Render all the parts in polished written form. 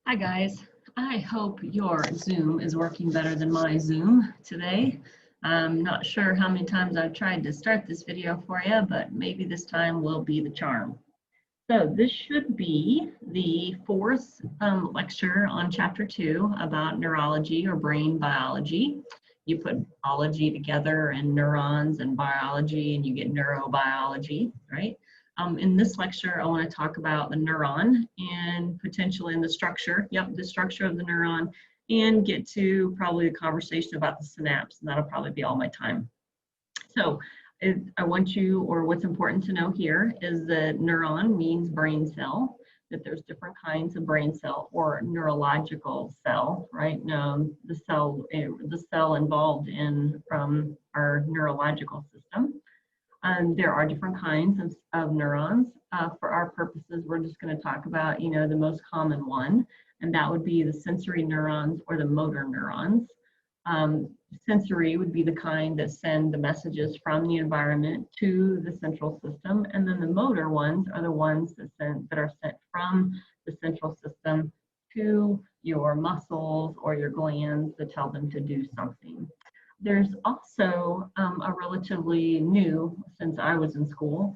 Hi guys, I hope your Zoom is working better than my Zoom today. I'm not sure how many times I've tried to start this video for you, but maybe this time will be the charm. So this should be the fourth lecture on chapter 2 about neurology or brain biology. You put biology together and neurons and biology and you get neurobiology, right? In this lecture, I want to talk about the neuron and potentially in the structure, the structure of the neuron, and get to probably a conversation about the synapse, and that'll probably be all my time. So I want you, or what's important to know here is that neuron means brain cell, that there's different kinds of brain cell or neurological cell, right? No, the cell involved in from our neurological system. There are different kinds of neurons. For our purposes, we're just going to talk about, the most common one, and that would be the sensory neurons or the motor neurons. Sensory would be the kind that send the messages from the environment to the central system, and then the motor ones are the ones that are sent from the central system to your muscles or your glands that tell them to do something. There's also a relatively new, since I was in school,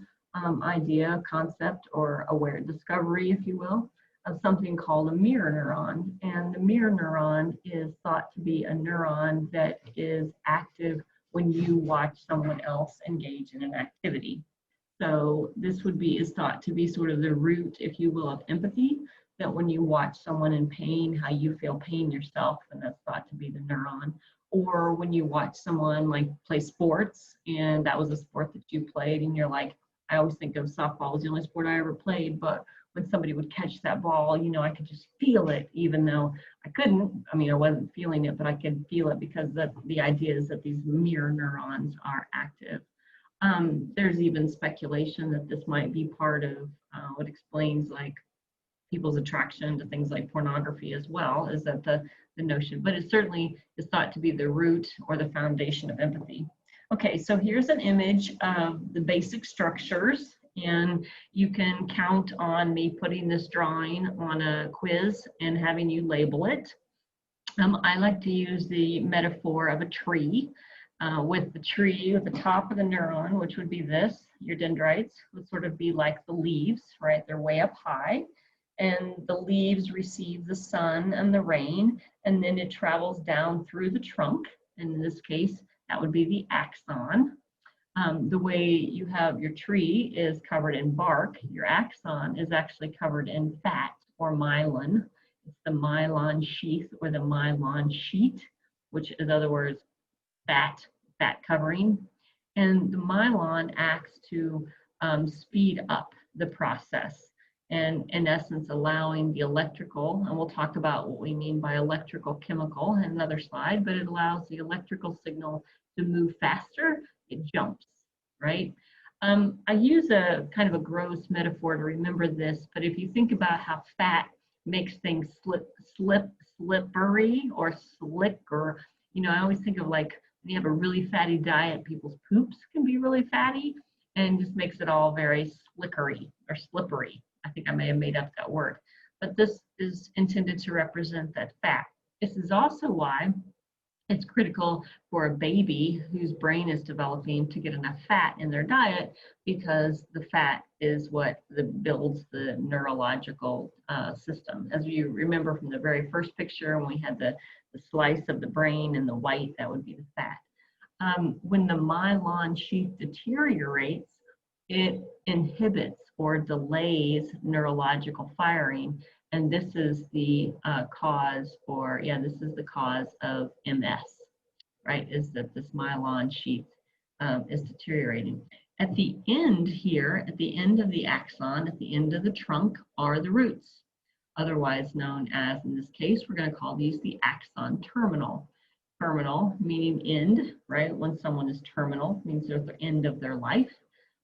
idea, concept, or aware discovery, if you will, of something called a mirror neuron. And the mirror neuron is thought to be a neuron that is active when you watch someone else engage in an activity. So this is thought to be sort of the root, if you will, of empathy, that when you watch someone in pain, how you feel pain yourself, and that's thought to be the neuron. Or when you watch someone like play sports, and that was a sport that you played, and you're like, I always think of softball as the only sport I ever played, but when somebody would catch that ball, I could just feel it, even though I couldn't. I mean, I wasn't feeling it, but I could feel it because the idea is that these mirror neurons are active. There's even speculation that this might be part of what explains like people's attraction to things like pornography as well, is that the notion, but it certainly is thought to be the root or the foundation of empathy. Okay, so here's an image of the basic structures, and you can count on me putting this drawing on a quiz and having you label it. I like to use the metaphor of a tree. With the tree at the top of the neuron, which would be this, your dendrites would sort of be like the leaves, right? They're way up high, and the leaves receive the sun and the rain, and then it travels down through the trunk. And in this case, that would be the axon. The way you have your tree is covered in bark, your axon is actually covered in fat or myelin. It's the myelin sheath or the myelin sheet, which in other words, fat covering. And the myelin acts to speed up the process, and in essence allowing the electrical, and we'll talk about what we mean by electrical chemical in another slide, but it allows the electrical signal to move faster, it jumps, right? I use a kind of a gross metaphor to remember this, but if you think about how fat makes things slippery or slicker, I always think of like when you have a really fatty diet, people's poops can be really fatty and just makes it all very slickery or slippery. I think I may have made up that word, but this is intended to represent that fat. This is also why it's critical for a baby whose brain is developing to get enough fat in their diet, because the fat is what builds the neurological system. As you remember from the very first picture, when we had the slice of the brain and the white, that would be the fat. When the myelin sheath deteriorates, it inhibits or delays neurological firing, and this is the cause of MS, right? Is that this myelin sheath is deteriorating. At the end here, at the end of the axon, at the end of the trunk, are the roots, otherwise known as, in this case, we're going to call these the axon terminal. Terminal meaning end, right? When someone is terminal, it means they're at the end of their life.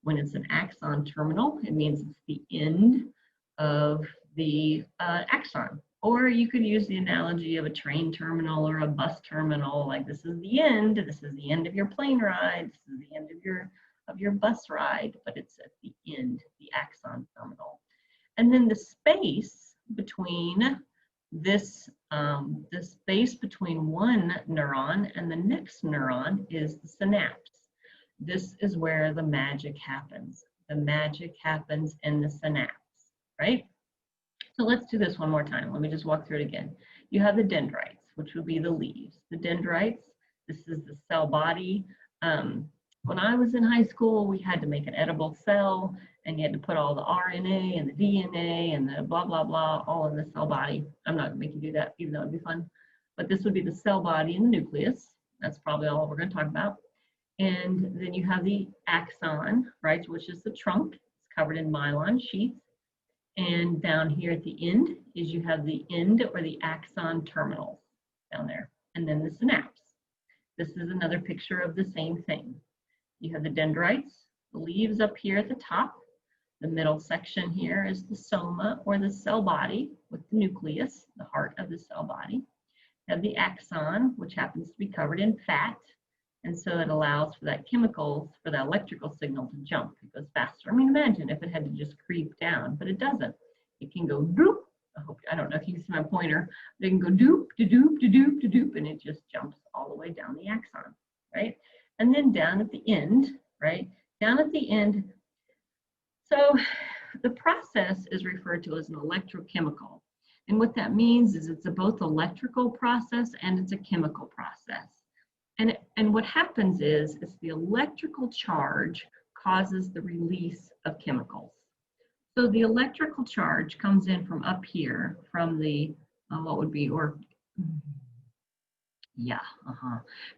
When it's an axon terminal, it means it's the end of the axon. Or you could use the analogy of a train terminal or a bus terminal, like this is the end of your plane ride, this is the end of your bus ride, but it's at the end, the axon terminal. And then the space between this, the space between one neuron and the next neuron is the synapse. This is where the magic happens. The magic happens in the synapse, right? So let's do this one more time. Let me just walk through it again. You have the dendrites, which would be the leaves. The dendrites, this is the cell body. When I was in high school, we had to make an edible cell, and you had to put all the RNA and the DNA and the blah, blah, blah, all in the cell body. I'm not gonna make you do that, even though it'd be fun. But this would be the cell body and the nucleus. That's probably all we're gonna talk about. And then you have the axon, right, which is the trunk. It's covered in myelin sheaths. And down here at the end is you have the end or the axon terminals down there, and then the synapse. This is another picture of the same thing. You have the dendrites, the leaves up here at the top. The middle section here is the soma or the cell body with the nucleus, the heart of the cell body. You have the axon, which happens to be covered in fat. And so it allows for that chemicals, for that electrical signal to jump. It goes faster. I mean, imagine if it had to just creep down, but it doesn't. It can go doop. I don't know if you can see my pointer. They can go doop, to doop, to doop, to doop, and it just jumps all the way down the axon, right? And then down at the end, right? Down at the end. So the process is referred to as an electrochemical. And what that means is it's a both electrical process and it's a chemical process. And what happens is the electrical charge causes the release of chemicals. So the electrical charge comes in from up here, from the,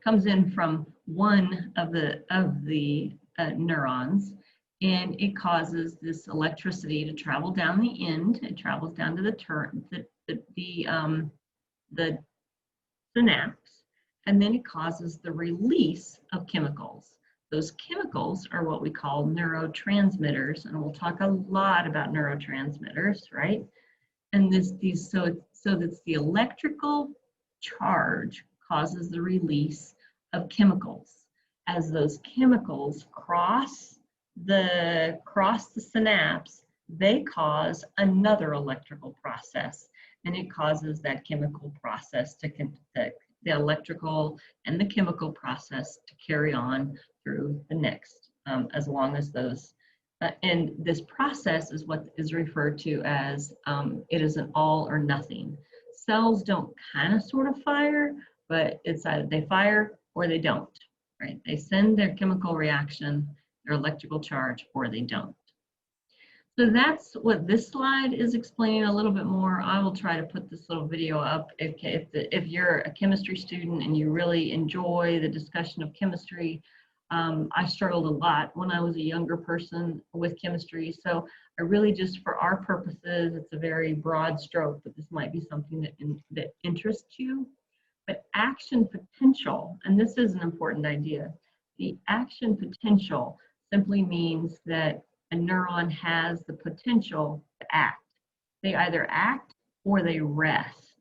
comes in from one of the neurons, and it causes this electricity to travel down the end. It travels down to the synapse. And then it causes the release of chemicals. Those chemicals are what we call neurotransmitters, and we'll talk a lot about neurotransmitters, right? And so that's the electrical charge causes the release of chemicals. As those chemicals cross the synapse, they cause another electrical process, and it causes that chemical process the electrical and the chemical process to carry on through the next, as long as those, and this process is what is referred to as, it is an all or nothing. Cells don't kind of sort of fire, but it's either they fire or they don't, right? They send their chemical reaction, their electrical charge, or they don't. So that's what this slide is explaining a little bit more. I will try to put this little video up if you're a chemistry student and you really enjoy the discussion of chemistry. I struggled a lot when I was a younger person with chemistry. So I really just, for our purposes, it's a very broad stroke, but this might be something that interests you. But action potential, and this is an important idea, the action potential simply means that a neuron has the potential to act. They either act or they rest,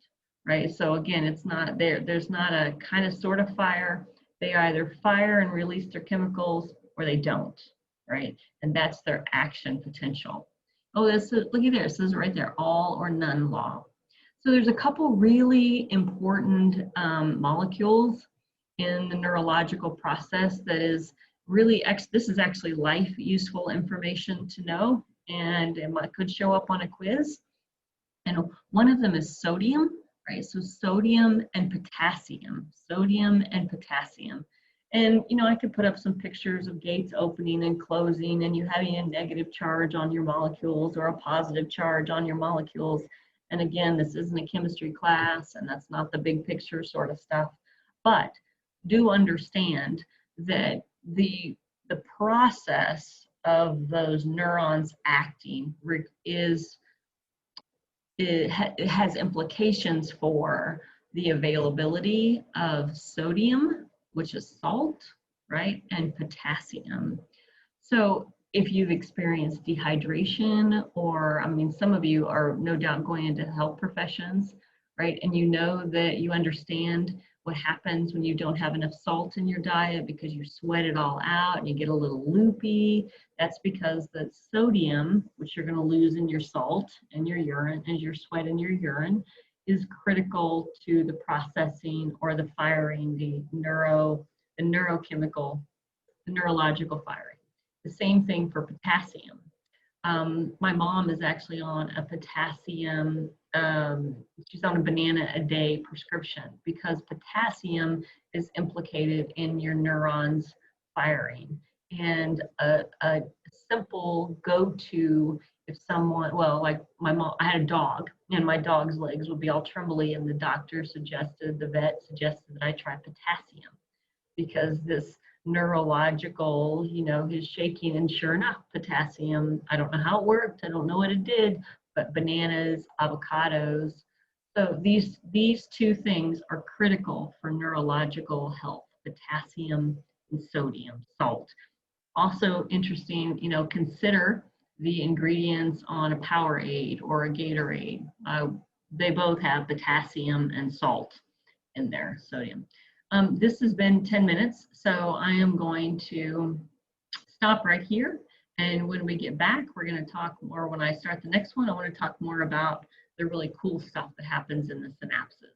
right? So again, it's not there's not a kind of sort of fire. They either fire and release their chemicals or they don't, right? And that's their action potential. Oh, look at there, it says right there, all or none law. So there's a couple really important molecules in the neurological process that is really, this is actually life useful information to know, and it could show up on a quiz. And one of them is sodium, right? So sodium and potassium. And I could put up some pictures of gates opening and closing, and you having a negative charge on your molecules or a positive charge on your molecules. And again, this isn't a chemistry class, and that's not the big picture sort of stuff. But do understand that the process of those neurons acting it has implications for the availability of sodium, which is salt, right, and potassium. So if you've experienced dehydration, or some of you are no doubt going into health professions, right, and you know that you understand what happens when you don't have enough salt in your diet because you sweat it all out and you get a little loopy. That's because the sodium, which you're going to lose in your salt and your urine, and your sweat and your urine, is critical to the processing or the firing, the neurochemical, the neurological firing. The same thing for potassium. My mom is actually on a potassium, she's on a banana a day prescription because potassium is implicated in your neurons firing. And a simple go-to, if someone, well, like my mom, I had a dog and my dog's legs would be all trembly and the the vet suggested that I try potassium because this neurological, his shaking, and sure enough, potassium, I don't know how it worked, I don't know what it did, but bananas, avocados. So these two things are critical for neurological health, potassium and sodium, salt. Also interesting, consider the ingredients on a Powerade or a Gatorade. They both have potassium and salt in there, sodium. This has been 10 minutes, so I am going to stop right here. And when we get back, we're going to talk more. When I start the next one, I want to talk more about the really cool stuff that happens in the synapses.